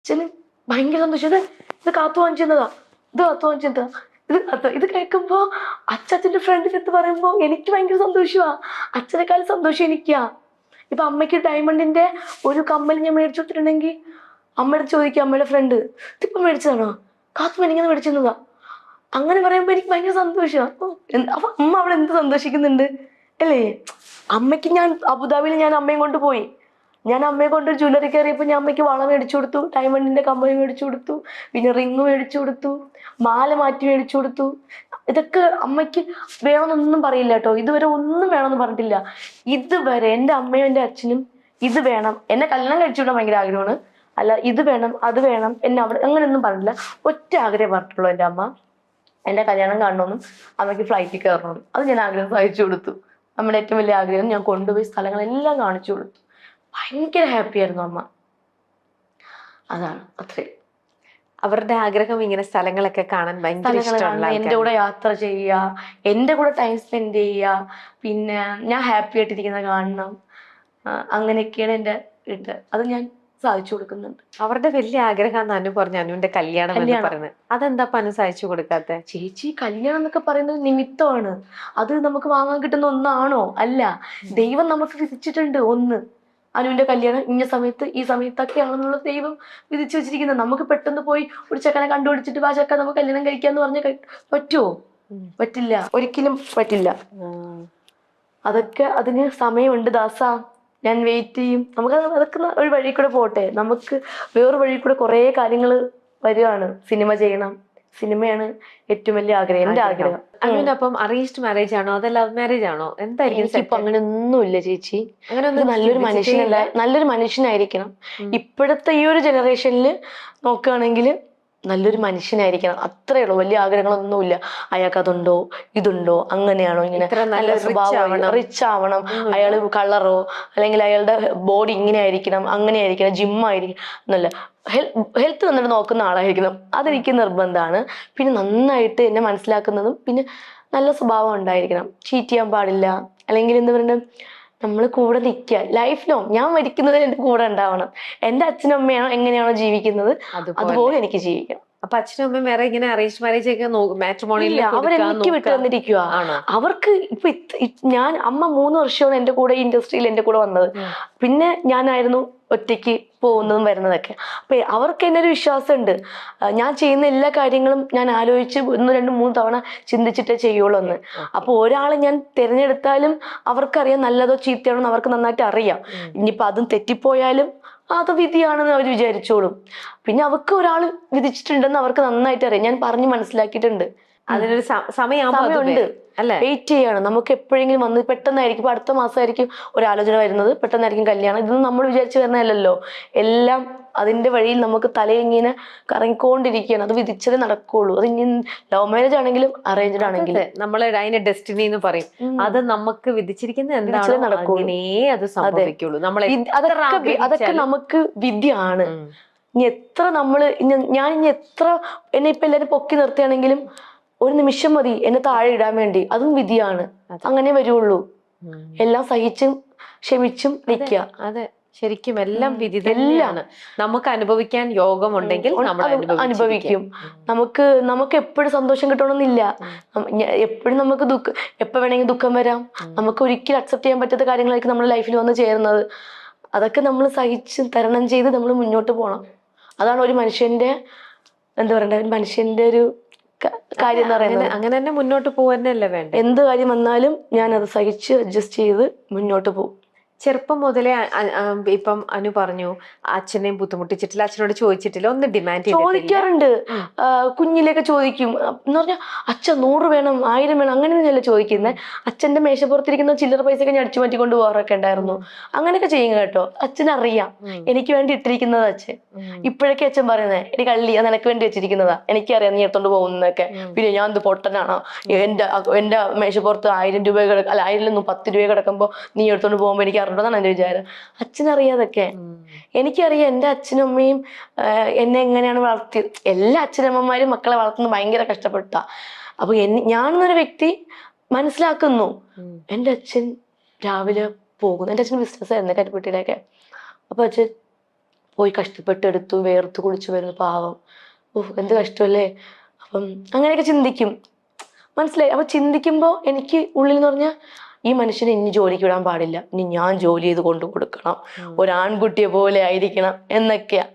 അച്ഛന് ഭയങ്കര സന്തോഷം. ഇത് കാത്തു വാങ്ങിച്ചതാ, ഇത് കാത്തു വാങ്ങിച്ചതാ, ഇത് കേൾക്കുമ്പോ അച്ഛൻ്റെ ഫ്രണ്ടിന്റെ അടുത്ത് പറയുമ്പോ എനിക്ക് ഭയങ്കര സന്തോഷമാ. അച്ഛനെക്കാളും സന്തോഷം എനിക്കാ. ഇപ്പൊ അമ്മയ്ക്ക് ഡയമണ്ടിന്റെ ഒരു കമ്മൽ ഞാൻ മേടിച്ചു കൊടുത്തിട്ടുണ്ടെങ്കിൽ അമ്മയുടെ ചോദിക്കും, അമ്മയുടെ ഫ്രണ്ട് ഇതിപ്പോ മേടിച്ചതാണോ, കാത്തു എനിങ്ങനെ മേടിച്ചിരുന്നതാ. അങ്ങനെ പറയുമ്പോ എനിക്ക് ഭയങ്കര സന്തോഷമാണ്. അപ്പൊ അമ്മ അവിടെ എന്ത് സന്തോഷിക്കുന്നുണ്ട് അല്ലേ. അമ്മയ്ക്ക് ഞാൻ അബുദാബിയിൽ ഞാൻ അമ്മയും കൊണ്ട് പോയി. ഞാൻ അമ്മയെ കൊണ്ട് ജ്വല്ലറി കയറിയപ്പോൾ ഞാൻ അമ്മയ്ക്ക് വള മേടിച്ചു കൊടുത്തു, ഡയമണ്ടിന്റെ കമ്മൽ മേടിച്ചു കൊടുത്തു, പിന്നെ റിങ് മേടിച്ചു കൊടുത്തു, മാല മാറ്റി മേടിച്ചു കൊടുത്തു. ഇതൊക്കെ അമ്മയ്ക്ക് വേണമെന്നൊന്നും പറയില്ല കേട്ടോ. ഇതുവരെ ഒന്നും വേണമെന്ന് പറഞ്ഞിട്ടില്ല. ഇതുവരെ എൻ്റെ അമ്മയും എൻ്റെ അച്ഛനും ഇത് വേണം, എന്നെ കല്യാണം കഴിച്ചുവിടാൻ ഭയങ്കര ആഗ്രഹമാണ്, അല്ല ഇത് വേണം അത് വേണം എന്നെ അവിടെ അങ്ങനെയൊന്നും പറഞ്ഞില്ല. ഒറ്റ ആഗ്രഹം പറഞ്ഞിട്ടുള്ളൂ എൻ്റെ അമ്മ, എൻ്റെ കല്യാണം കാണണമെന്നും അമ്മയ്ക്ക് ഫ്ലൈറ്റിൽ കയറണമെന്നും. അത് ഞാൻ ആഗ്രഹം സഹിച്ചു കൊടുത്തു. നമ്മുടെ ഏറ്റവും വലിയ ആഗ്രഹം ഞാൻ കൊണ്ടുപോയി സ്ഥലങ്ങളെല്ലാം കാണിച്ചു കൊടുത്തു. ഭയങ്കര ഹാപ്പി ആയിരുന്നു അമ്മ. അതാണ് അത്രയും. അവരുടെ ആഗ്രഹം ഇങ്ങനെ സ്ഥലങ്ങളൊക്കെ കാണാൻ ഭയങ്കര ഇഷ്ടമുള്ള എൻ്റെ കൂടെ യാത്ര ചെയ്യുക, എൻ്റെ കൂടെ ടൈം സ്പെൻഡ് ചെയ്യുക, പിന്നെ ഞാൻ ഹാപ്പി ആയിട്ടിരിക്കുന്നത് കാണണം. അങ്ങനെയൊക്കെയാണ് എൻ്റെ ഇത്. അത് ഞാൻ സാധിച്ചു കൊടുക്കുന്നുണ്ട്. അവരുടെ വലിയ ആഗ്രഹം അനു പറഞ്ഞു, അനുവിന്റെ കല്യാണം എന്ന് പറയുന്നത്. അതെന്താ അനു സാധിച്ചു കൊടുക്കാത്ത? ചേച്ചി, കല്യാണം എന്നൊക്കെ പറയുന്നത് നിമിത്തമാണ്. അത് നമുക്ക് വാങ്ങാൻ കിട്ടുന്ന ഒന്നാണോ? അല്ല. ദൈവം നമുക്ക് വിധിച്ചിട്ടുണ്ട് ഒന്ന്, അനുവിന്റെ കല്യാണം ഇന്ന സമയത്ത് ഈ സമയത്തൊക്കെയാണെന്നുള്ള ദൈവം വിധിച്ചു വെച്ചിരിക്കുന്നത്. നമുക്ക് പെട്ടെന്ന് പോയി ഒരു ചെക്കനെ കണ്ടുപിടിച്ചിട്ട് ആ ചെക്കൻ നമുക്ക് കല്യാണം കഴിക്കാന്ന് പറഞ്ഞാൽ പറ്റുമോ? പറ്റില്ല, ഒരിക്കലും പറ്റില്ല. അതൊക്കെ അതിന് സമയമുണ്ട് ദാസ. ഞാൻ വെയിറ്റ് ചെയ്യും. നമുക്ക് അതൊക്കെ ഒരു വഴി കൂടെ പോട്ടെ. നമുക്ക് വേറൊരു വഴി കൂടെ കുറേ കാര്യങ്ങൾ വരുവാണ്. സിനിമ ചെയ്യണം, സിനിമയാണ് ഏറ്റവും വലിയ ആഗ്രഹം, എന്റെ ആഗ്രഹം. അപ്പം അറേഞ്ച്ഡ് മാരേജ് ആണോ അതോ ലവ് മാരേജ് ആണോ? എന്തായിരിക്കും ഇപ്പൊ അങ്ങനെ ഒന്നുമില്ല ചേച്ചി. നല്ലൊരു മനുഷ്യനായിരിക്കണം. ഇപ്പോഴത്തെ ഈ ഒരു ജനറേഷനിൽ നോക്കുകയാണെങ്കിൽ നല്ലൊരു മനുഷ്യനായിരിക്കണം, അത്രേ ഉള്ളൂ. വലിയ ആഗ്രഹങ്ങളൊന്നുമില്ല. അയാൾക്ക് അതുണ്ടോ ഇതുണ്ടോ അങ്ങനെയാണോ ഇങ്ങനെ നല്ല സ്വഭാവം, റിച്ച് ആവണം, അയാൾ കളറോ അല്ലെങ്കിൽ അയാളുടെ ബോഡി ഇങ്ങനെ ആയിരിക്കണം അങ്ങനെ ആയിരിക്കണം, ജിമ്മായിരിക്കണം എന്നല്ല. ഹെൽത്ത് വന്നിട്ട് നോക്കുന്ന ആളായിരിക്കണം, അതെനിക്ക് നിർബന്ധമാണ്. പിന്നെ നന്നായിട്ട് എന്നെ മനസ്സിലാക്കുന്നതും പിന്നെ നല്ല സ്വഭാവം ഉണ്ടായിരിക്കണം. ചീറ്റ് ചെയ്യാൻ പാടില്ല. അല്ലെങ്കിൽ എന്താ പറയുക, നമ്മൾ കൂടെ നിൽക്കുക ലൈഫ് ലോങ്. ഞാൻ മരിക്കുന്നത് എൻ്റെ കൂടെ ഉണ്ടാവണം. എൻ്റെ അച്ഛനും അമ്മയാണോ എങ്ങനെയാണോ ജീവിക്കുന്നത് അതുപോലെ എനിക്ക് ജീവിക്കണം. അപ്പൊ അച്ഛനും അമ്മയും വേറെ ഇങ്ങനെ അറേഞ്ച് മാരേജ് ഒക്കെ മാട്രിമോണിയിൽ അവരെനിക്ക് വിട്ടു തന്നിരിക്കുക. അവർക്ക് ഇപ്പൊ ഞാൻ അമ്മ 3 വർഷമാണ് എൻ്റെ കൂടെ ഈ ഇൻഡസ്ട്രിയിൽ എൻ്റെ കൂടെ വന്നത്. പിന്നെ ഞാനായിരുന്നു ഒറ്റയ്ക്ക് പോകുന്നതും വരുന്നതൊക്കെ. അപ്പൊ അവർക്ക് എന്നെ ഒരു വിശ്വാസമുണ്ട്, ഞാൻ ചെയ്യുന്ന എല്ലാ കാര്യങ്ങളും ഞാൻ ആലോചിച്ച് 1, 2, 3 തവണ ചിന്തിച്ചിട്ടേ ചെയ്യുള്ളൂ എന്ന്. അപ്പൊ ഒരാളെ ഞാൻ തിരഞ്ഞെടുത്താലും അവർക്കറിയാം നല്ലതോ ചീത്തയാണോ എന്ന് അവർക്ക് നന്നായിട്ട് അറിയാം. ഇനിയിപ്പൊ അതും തെറ്റിപ്പോയാലും അത് വിധിയാണെന്ന് അവർ വിചാരിച്ചോളും. പിന്നെ അവർക്ക് ഒരാൾ വിധിച്ചിട്ടുണ്ടെന്ന് അവർക്ക് നന്നായിട്ട് അറിയാം. ഞാൻ പറഞ്ഞു മനസ്സിലാക്കിയിട്ടുണ്ട്. അതിനൊരു സമയമുണ്ട്, വെയിറ്റ് ചെയ്യാണ്. നമുക്ക് എപ്പോഴെങ്കിലും വന്ന് പെട്ടെന്നായിരിക്കും, ഇപ്പൊ അടുത്ത മാസമായിരിക്കും ഒരാലോചന വരുന്നത്, പെട്ടെന്നായിരിക്കും കല്യാണം. ഇതൊന്നും നമ്മൾ വിചാരിച്ചു വരുന്നതല്ലല്ലോ. എല്ലാം അതിന്റെ വഴിയിൽ നമുക്ക് തലയിങ്ങനെ കറങ്ങിക്കൊണ്ടിരിക്കുകയാണ്. അത് വിധിച്ചതേ നടക്കുള്ളൂ. അത് ഇനി ലവ് മാരേജ് ആണെങ്കിലും അറേഞ്ച്ഡ് ആണെങ്കിലും നമ്മൾ അതിന്റെ ഡെസ്റ്റിനി എന്ന് പറയും. അത് നമുക്ക് വിധിച്ചിരിക്കുന്നത് എന്താണോ നടക്കുള്ളൂ, അത് സംഭവിക്കുള്ളൂ. അതൊക്കെ നമുക്ക് വിധിയാണ്. ഇനി എത്ര ഞാൻ ഇനി എത്ര എന്നെ ഇപ്പൊ എല്ലാരും പൊക്കി നിർത്തുകയാണെങ്കിലും ഒരു നിമിഷം മതി എന്നെ താഴെ ഇടാൻ വേണ്ടി, അതും വിധിയാണ്. അങ്ങനെ വരുള്ളൂ. എല്ലാം സഹിച്ചും ക്ഷമിച്ചും നിൽക്കുക. അതെ, ശരിക്കും എല്ലാം വിധി തന്നെയാണ്. നമുക്ക് അനുഭവിക്കാൻ യോഗമുണ്ടെങ്കിൽ നമ്മൾ അനുഭവിക്കും. നമുക്ക് എപ്പോഴും സന്തോഷം കിട്ടണമെന്നില്ല. എപ്പോഴും നമുക്ക് എപ്പോ വേണമെങ്കിൽ ദുഃഖം വരാം. നമുക്ക് ഒരിക്കലും അക്സെപ്റ്റ് ചെയ്യാൻ പറ്റാത്ത കാര്യങ്ങളായിരിക്കും നമ്മുടെ ലൈഫിൽ വന്ന് ചേരുന്നത്. അതൊക്കെ നമ്മൾ സഹിച്ച് തരണം ചെയ്ത് നമ്മൾ മുന്നോട്ട് പോകണം. അതാണ് ഒരു മനുഷ്യന്റെ എന്താ പറയണ്ടേ, ഒരു മനുഷ്യന്റെ ഒരു കാര്യം എന്ന് പറയുന്നത്. അങ്ങനെ തന്നെ മുന്നോട്ട് പോകാനല്ലേ വേണ്ടത്. എന്ത് കാര്യം വന്നാലും ഞാൻ അത് സഹിച്ച് അഡ്ജസ്റ്റ് ചെയ്ത് മുന്നോട്ട് പോകും. ചെറുപ്പം മുതലേ ഇപ്പം അനു പറഞ്ഞു അച്ഛനെയും ബുദ്ധിമുട്ടിച്ചിട്ടില്ല, അച്ഛനോട് ചോദിച്ചിട്ടില്ല, ഒന്ന് ഡിമാൻഡ് ചോദിക്കാറുണ്ട്. കുഞ്ഞിലേക്ക് ചോദിക്കും എന്ന് പറഞ്ഞാൽ അച്ഛൻ 100 വേണം 1000 വേണം അങ്ങനെയൊന്നുമല്ല ചോദിക്കുന്നത്. അച്ഛന്റെ മേശപ്പുറത്തിരിക്കുന്ന ചില്ലറ പൈസയൊക്കെ ഞാൻ അടിച്ചു മാറ്റി കൊണ്ട് പോകാറൊക്കെ ഉണ്ടായിരുന്നു. അങ്ങനെയൊക്കെ ചെയ്യും കേട്ടോ. അച്ഛനറിയാം എനിക്ക് വേണ്ടി ഇട്ടിരിക്കുന്നത് അച്ഛൻ. ഇപ്പോഴൊക്കെ അച്ഛൻ പറയുന്നത് എനിക്ക് കള്ളി നിനക്ക് വേണ്ടി വെച്ചിരിക്കുന്നതാ, എനിക്കറിയാം നീ എടുത്തോണ്ട് പോകുന്നതൊക്കെ. പിന്നെ ഞാൻ എന്ത് പൊട്ടനാണോ, എന്റെ മേശപ്പുറത്ത് 1000 രൂപ അല്ല 1000 10 രൂപ കിടക്കുമ്പോ നീ എടുത്തോണ്ട് പോകുമ്പോ എനിക്ക് അറിഞ്ഞതാണ് എന്റെ വിചാരം. അച്ഛനറിയാതൊക്കെ. എനിക്കറിയാം എൻ്റെ അച്ഛനും അമ്മയും എന്നെ എങ്ങനെയാണ് വളർത്തിയത്. എല്ലാ അച്ഛനമ്മമാരും മക്കളെ വളർത്തുന്നത് ഭയങ്കര കഷ്ടപ്പെട്ടാ. അപ്പൊ ഞാനെന്നൊരു വ്യക്തി മനസ്സിലാക്കുന്നു. എൻ്റെ അച്ഛൻ രാവിലെ പോകുന്നു. എൻ്റെ അച്ഛൻ ബിസിനസ് ആയിരുന്നു കരിപ്പെട്ടിയുടെയൊക്കെ. അപ്പൊ അച്ഛൻ പോയി കഷ്ടപ്പെട്ടെടുത്തു, വേർത്ത് കുളിച്ചു വരുന്നു, പാവം. ഓഹ് എന്ത് കഷ്ടമല്ലേ. അപ്പം അങ്ങനെയൊക്കെ ചിന്തിക്കും, മനസ്സിലായി. അപ്പൊ ചിന്തിക്കുമ്പോൾ എനിക്ക് ഉള്ളിൽ എന്ന് പറഞ്ഞാൽ ഈ മനുഷ്യനെ ഇനി ജോലിക്ക് വിടാൻ പാടില്ല, ഇനി ഞാൻ ജോലി ചെയ്ത് കൊണ്ടു കൊടുക്കണം, ഒരാൺകുട്ടിയെ പോലെ ആയിരിക്കണം എന്നൊക്കെയാ.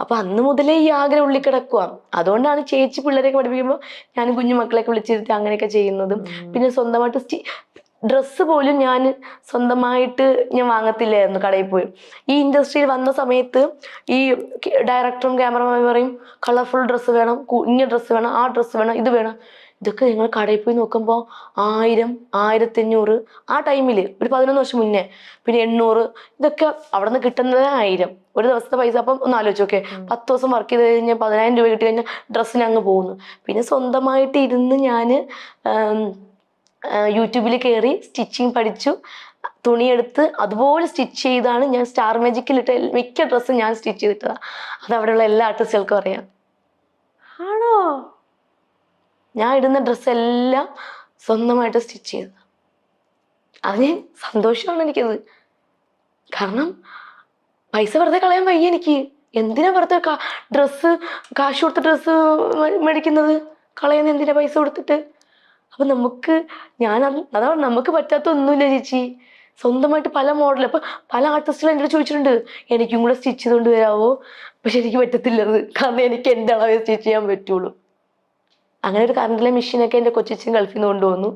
അപ്പൊ അന്ന് മുതലേ ഈ ആഗ്രഹം ഉള്ളിൽ കിടക്കുക. അതുകൊണ്ടാണ് ചേച്ചി പിള്ളേരെയൊക്കെ പഠിപ്പിക്കുമ്പോൾ ഞാൻ കുഞ്ഞു മക്കളെയൊക്കെ വിളിച്ചിരുത്തി അങ്ങനെയൊക്കെ ചെയ്യുന്നതും. പിന്നെ സ്വന്തമായിട്ട് ഡ്രസ്സ് പോലും ഞാൻ സ്വന്തമായിട്ട് ഞാൻ വാങ്ങത്തില്ലായിരുന്നു കടയിൽ പോയി. ഈ ഇൻഡസ്ട്രിയിൽ വന്ന സമയത്ത് ഈ ഡയറക്ടറും ക്യാമറമാനും പറയും കളർഫുൾ ഡ്രസ്സ് വേണം, ഇന്ന ഡ്രസ്സ് വേണം, ആ ഡ്രസ്സ് വേണം, ഇത് വേണം. ഇതൊക്കെ നിങ്ങൾ കടയിൽ പോയി നോക്കുമ്പോൾ 1000, 1500 ആ ടൈമിൽ ഒരു 11 വർഷം മുന്നേ, പിന്നെ 800, ഇതൊക്കെ അവിടെ നിന്ന് കിട്ടുന്നത് 1000 ഒരു ദിവസത്തെ പൈസ. അപ്പം ഒന്ന് ആലോചിച്ച് നോക്കെ, 10 ദിവസം വർക്ക് ചെയ്ത് കഴിഞ്ഞാൽ 10,000 രൂപ കിട്ടി കഴിഞ്ഞാൽ ഡ്രസ്സിന് അങ്ങ് പോകുന്നു. പിന്നെ സ്വന്തമായിട്ട് ഇരുന്ന് ഞാൻ യൂട്യൂബിൽ കയറി സ്റ്റിച്ചിങ് പഠിച്ചു, തുണിയെടുത്ത് അതുപോലെ സ്റ്റിച്ച് ചെയ്താണ് ഞാൻ സ്റ്റാർ മാജിക്കിലിട്ട് മിക്ക ഡ്രസ്സും ഞാൻ സ്റ്റിച്ച് ചെയ്തിട്ടതാണ്. അത് അവിടെയുള്ള എല്ലാ ആർട്ടിസ്റ്റുകൾക്കും അറിയാം. ആണോ? ഞാൻ ഇടുന്ന ഡ്രസ്സെല്ലാം സ്വന്തമായിട്ട് സ്റ്റിച്ച് ചെയ്തത്. അതിന് സന്തോഷമാണ് എനിക്കത്. കാരണം പൈസ വെറുതെ കളയാൻ വയ്യ എനിക്ക്. എന്തിനാ വെറുതെ കാശ് കൊടുത്ത് ഡ്രസ്സ് മേടിക്കുന്നത്, കളയുന്ന എന്തിനാ പൈസ കൊടുത്തിട്ട്? അപ്പൊ അതാണ് നമുക്ക് പറ്റാത്ത ഒന്നുമില്ല ചേച്ചി. സ്വന്തമായിട്ട് പല മോഡൽ, അപ്പൊ പല ആർട്ടിസ്റ്റുകളും എന്നോട് ചോദിച്ചിട്ടുണ്ട് എനിക്കും കൂടെ സ്റ്റിച്ച് ചെയ്തുകൊണ്ട് വരാവോ. പക്ഷെ എനിക്ക് പറ്റത്തില്ലത്, കാരണം എനിക്ക് എൻ്റെ അളവേ സ്റ്റിച്ച് ചെയ്യാൻ പറ്റുള്ളൂ. അങ്ങനെ ഒരു കറണ്ടിലെ മെഷീനൊക്കെ എൻ്റെ കൊച്ചിച്ചും ഗൾഫിൽ നിന്ന് കൊണ്ടുവന്നു,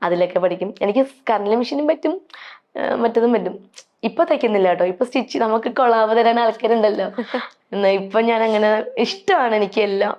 അതിലൊക്കെ പഠിക്കും. എനിക്ക് കറണ്ടിലെ മെഷീനും പറ്റും, മറ്റതും പറ്റും. ഇപ്പൊ തയ്ക്കുന്നില്ല കേട്ടോ, ഇപ്പൊ സ്റ്റിച്ച് നമുക്ക് കൊളാവ് തരാൻ ആൾക്കാരുണ്ടല്ലോ. എന്നാ ഇപ്പൊ ഞാൻ അങ്ങനെ ഇഷ്ടമാണ് എനിക്ക് എല്ലാം.